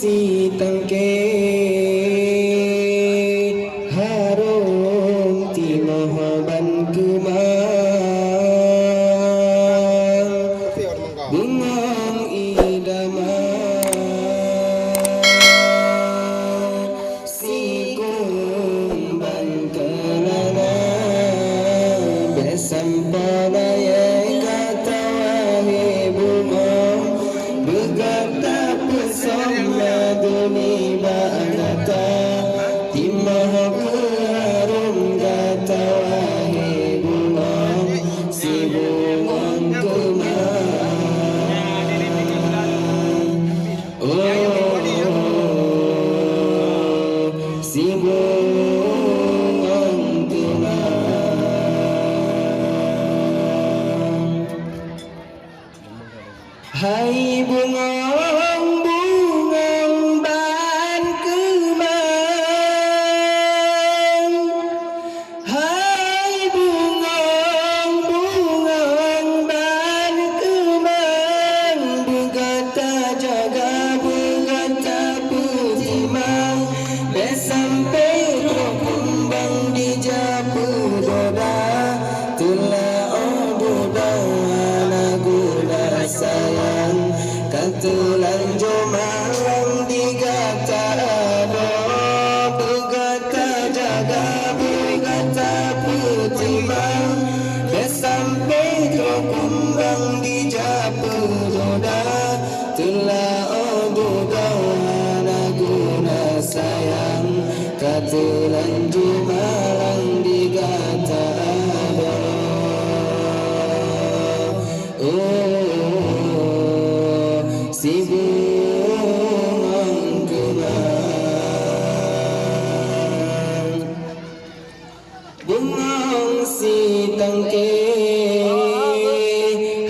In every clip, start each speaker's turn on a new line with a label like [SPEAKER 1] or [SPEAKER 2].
[SPEAKER 1] si tangke harum ti mohoban kemang bungong idaman si kumban kelana besampanaya katawahi bungong begata pesona duni ba'data timah harum katawahi bungong si bungong kemang si bungong kemang. Hai bungong bungong ban kemang, hai bungong bungong ban kemang, begata jaga begata putimang, besampai kumbang di japu doda, tula ododa nagula sayang, katulan jomalang digata ado, begata jaga begata putimang, besampai kumbang di japu doda, tula ododa nagula sayang, katulan jomalang digata ado. Si bungong kemang, bungong si tangke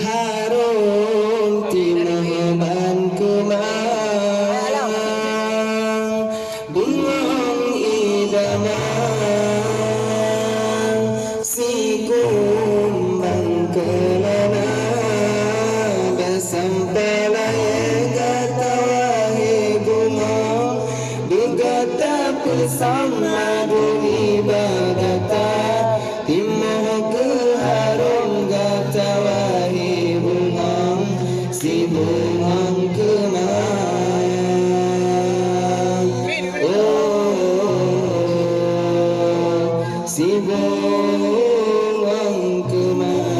[SPEAKER 1] harum ti mohoban kemang, bungong idaman si kumbang kelana besampelaya katawahi bungong begata pesona duni bagata timah keharum katawahi bungong si bungong kemang. Si bungong kemang.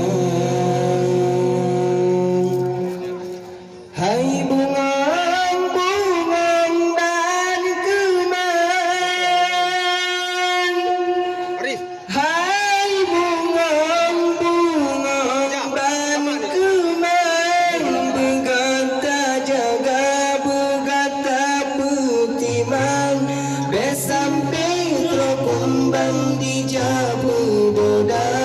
[SPEAKER 1] Hai bungong bungong ban kemang, hai bungong bungong ban kemang, begata jaga begata putimang, besampai kumbang di jabu doda,